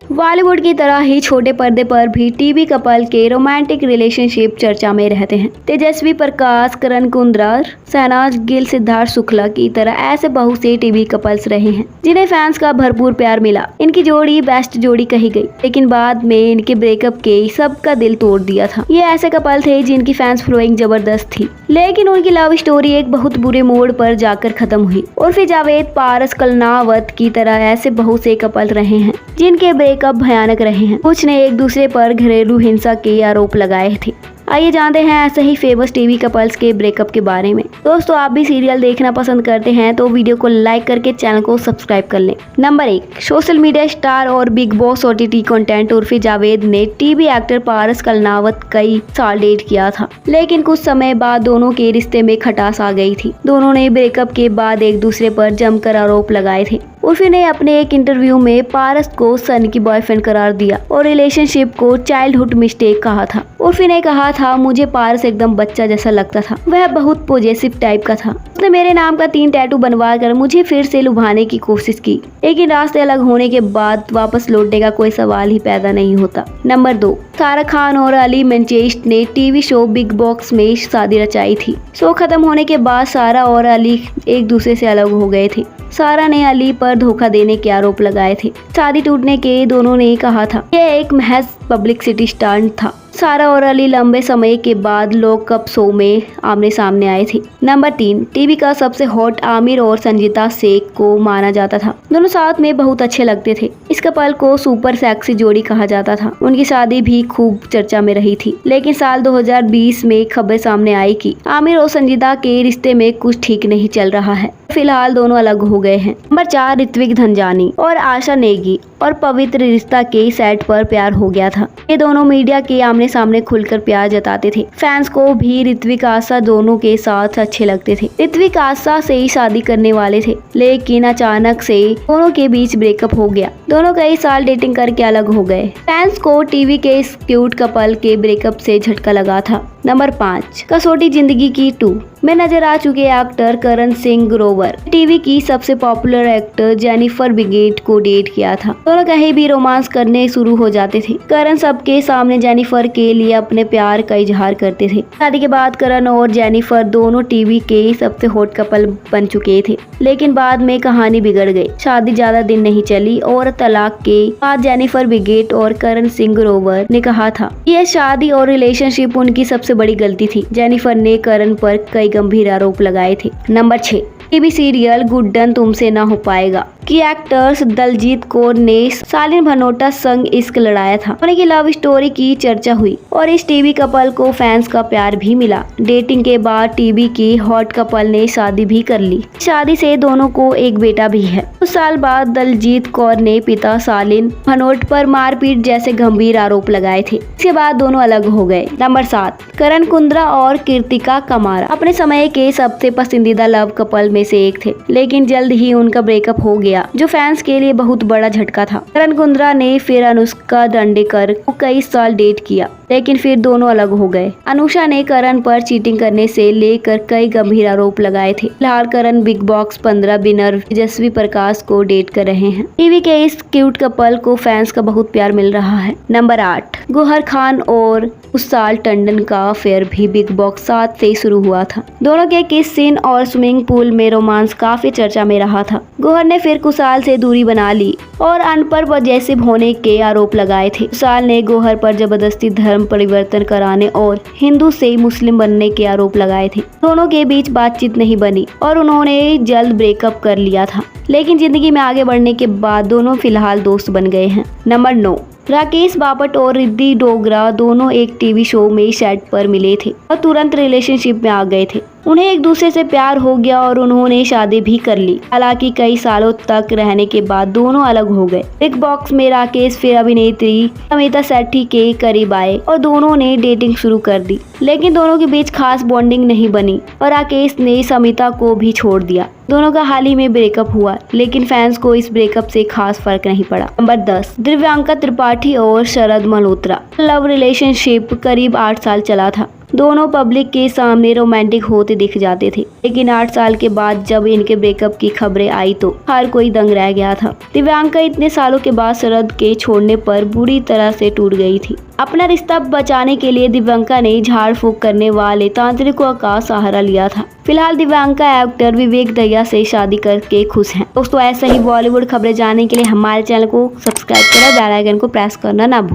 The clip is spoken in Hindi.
बॉलीवुड की तरह ही छोटे पर्दे पर भी टीवी कपल के रोमांटिक रिलेशनशिप चर्चा में रहते हैं। तेजस्वी प्रकाश, करण कुंद्रा, शहनाज गिल, सिद्धार्थ शुक्ला की तरह ऐसे बहुत से टीवी कपल्स रहे हैं जिन्हें फैंस का भरपूर प्यार मिला। इनकी जोड़ी बेस्ट जोड़ी कही गई, लेकिन बाद में इनके ब्रेकअप के सबका दिल तोड़ दिया था। ये ऐसे कपल थे जिनकी फैंस फॉलोइंग जबरदस्त थी, लेकिन उनकी लव स्टोरी एक बहुत बुरे मोड़ पर जाकर खत्म हुई। उर्फी जावेद, पारस कलनावत की तरह ऐसे बहुत से कपल रहे हैं जिनके ब्रेकअप भयानक रहे हैं। कुछ ने एक दूसरे पर घरेलू हिंसा के आरोप लगाए थे। आइए जानते हैं ऐसे ही फेमस टीवी कपल्स के ब्रेकअप के बारे में। दोस्तों, आप भी सीरियल देखना पसंद करते हैं तो वीडियो को लाइक करके चैनल को सब्सक्राइब कर लें। नंबर 1, सोशल मीडिया स्टार और big boss OTT content Urfi Javed ने टीवी एक्टर पारस कलनावत कई साल डेट किया था, लेकिन कुछ समय बाद दोनों के रिश्ते में खटास आ गई थी। दोनों ने ब्रेकअप के बाद एक दूसरे पर जमकर आरोप लगाए थे। उर्फी ने अपने एक इंटरव्यू में पारस को सन की बॉयफ्रेंड करार दिया और रिलेशनशिप को चाइल्डहुड मिस्टेक कहा था। उर्फी ने कहा था, मुझे पारस एकदम बच्चा जैसा लगता था, वह बहुत पॉजेसिव टाइप का था। उसने मेरे नाम का 3 टैटू बनवा कर मुझे फिर से लुभाने की कोशिश की, लेकिन रास्ते अलग होने के बाद वापस लौटने का कोई सवाल ही पैदा नहीं होता। नंबर 2, सारा खान और अली मंचेस्ट ने टीवी शो बिग बॉस में शादी रचाई थी। शो खत्म होने के बाद सारा और अली एक दूसरे से अलग हो गए थे। सारा ने अली पर धोखा देने के आरोप लगाए थे। शादी टूटने के दोनों ने कहा था यह एक महज पब्लिसिटी स्टंट था। सारा और अली लंबे समय के बाद लॉकअप शो में आमने सामने आए थे। नंबर 3, टीवी का सबसे हॉट आमिर और संजीता शेख को माना जाता था। दोनों साथ में बहुत अच्छे लगते थे। इस कपल को सुपर सेक्सी जोड़ी कहा जाता था। उनकी शादी भी खूब चर्चा में रही थी, लेकिन साल 2020 में खबरें सामने आई कि आमिर और संजीता के रिश्ते में कुछ ठीक नहीं चल रहा है। फिलहाल दोनों अलग हो गए हैं। नंबर 4, ऋत्विक धनजानी और आशा नेगी और पवित्र रिश्ता के सेट पर प्यार हो गया था। ये दोनों मीडिया के आमने सामने खुलकर प्यार जताते थे। फैंस को भी ऋत्विक आशा दोनों के साथ अच्छे लगते थे। ऋत्विक आशा से ही शादी करने वाले थे, लेकिन अचानक से दोनों के बीच ब्रेकअप हो गया। दोनों कई साल डेटिंग करके अलग हो गए। फैंस को टीवी के इस क्यूट कपल के ब्रेकअप से झटका लगा था। नंबर 5, कसौटी जिंदगी की 2 में नजर आ चुके एक्टर करण सिंह ग्रोवर टीवी की सबसे पॉपुलर एक्टर जेनिफर बिगेट को डेट किया था। दोनों कहीं भी रोमांस करने शुरू हो जाते थे। करण सबके सामने जेनिफर के लिए अपने प्यार का इजहार करते थे। शादी के बाद करण और जेनिफर दोनों टीवी के सबसे हॉट कपल बन चुके थे, लेकिन बाद में कहानी बिगड़ गई। शादी ज्यादा दिन नहीं चली और तलाक के बाद जेनिफर बिगेट और करण सिंह ग्रोवर ने कहा था यह शादी और रिलेशनशिप उनकी सबसे बड़ी गलती थी। जेनिफर ने करण पर कई गंभीर आरोप लगाए थे। नंबर 6, टीवी सीरियल गुड्डन तुमसे ना हो पाएगा की एक्टर्स दलजीत कौर ने शालीन भनोटा संग इश्क लड़ाया था। उनकी लव स्टोरी की चर्चा हुई और इस टीवी कपल को फैंस का प्यार भी मिला। डेटिंग के बाद टीवी की हॉट कपल ने शादी भी कर ली। शादी से दोनों को एक बेटा भी है। कुछ साल बाद दलजीत कौर ने पिता शालीन भनोट पर मारपीट जैसे गंभीर आरोप लगाए थे। इसके बाद दोनों अलग हो गए। नंबर 7, करण कुंद्रा और कीर्तिका कमारा अपने समय के सबसे पसंदीदा लव कपल में से एक थे, लेकिन जल्द ही उनका ब्रेकअप हो गया, जो फैंस के लिए बहुत बड़ा झटका था। करण कुंद्रा ने फिर अनुष्का दांडेकर को कई साल डेट किया, लेकिन फिर दोनों अलग हो गए। अनुषा ने करण पर चीटिंग करने से लेकर कई गंभीर आरोप लगाए थे। फिलहाल करण big boss 15 winner Tejasswi Prakash को डेट कर रहे हैं। टीवी के इस क्यूट कपल को फैंस का बहुत प्यार मिल रहा है। नंबर 8, गौहर खान और कुशाल टंडन का अफेयर भी बिग बॉस 7 से शुरू हुआ था। दोनों के किस सीन और स्विमिंग पूल में रोमांस काफी चर्चा में रहा था। गौहर ने फिर कुशाल से दूरी बना ली और अनपढ़ पॉजेसिव होने के आरोप लगाए थे। कुशाल ने गौहर पर जबरदस्ती धर्म परिवर्तन कराने और हिंदू से मुस्लिम बनने के आरोप लगाए थे। दोनों के बीच बातचीत नहीं बनी और उन्होंने जल्द ब्रेकअप कर लिया था, लेकिन जिंदगी में आगे बढ़ने के बाद दोनों फिलहाल दोस्त बन गए हैं। नंबर 9, राकेश बापट और रिद्धि डोगरा दोनों एक टीवी शो में सेट पर मिले थे और तुरंत रिलेशनशिप में आ गए थे। उन्हें एक दूसरे से प्यार हो गया और उन्होंने शादी भी कर ली। हालांकि कई सालों तक रहने के बाद दोनों अलग हो गए। बिग बॉस में राकेश फिर अभिनेत्री अमिता सेठी के करीब आए और दोनों ने डेटिंग शुरू कर दी, लेकिन दोनों के बीच खास बॉन्डिंग नहीं बनी और राकेश ने समिता को भी छोड़ दिया। दोनों का हाल ही में ब्रेकअप हुआ, लेकिन फैंस को इस ब्रेकअप से खास फर्क नहीं पड़ा। नंबर 10, दिव्यांका त्रिपाठी और शरद मल्होत्रा लव रिलेशनशिप करीब 8 साल चला था। दोनों पब्लिक के सामने रोमांटिक होते दिख जाते थे, लेकिन 8 साल के बाद जब इनके ब्रेकअप की खबरें आई तो हर कोई दंग रह गया था। दिव्यांका इतने सालों के बाद शरद के छोड़ने पर बुरी तरह से टूट गई थी। अपना रिश्ता बचाने के लिए दिव्यांका ने झाड़ फूक करने वाले तांत्रिकों का सहारा लिया था। फिलहाल दिव्यांका एक्टर विवेक दहिया से शादी करके खुश हैं। दोस्तों, ऐसा ही बॉलीवुड खबरें जानने के लिए हमारे चैनल को सब्सक्राइब करें, बेल आइकन को प्रेस करना ना भूलें।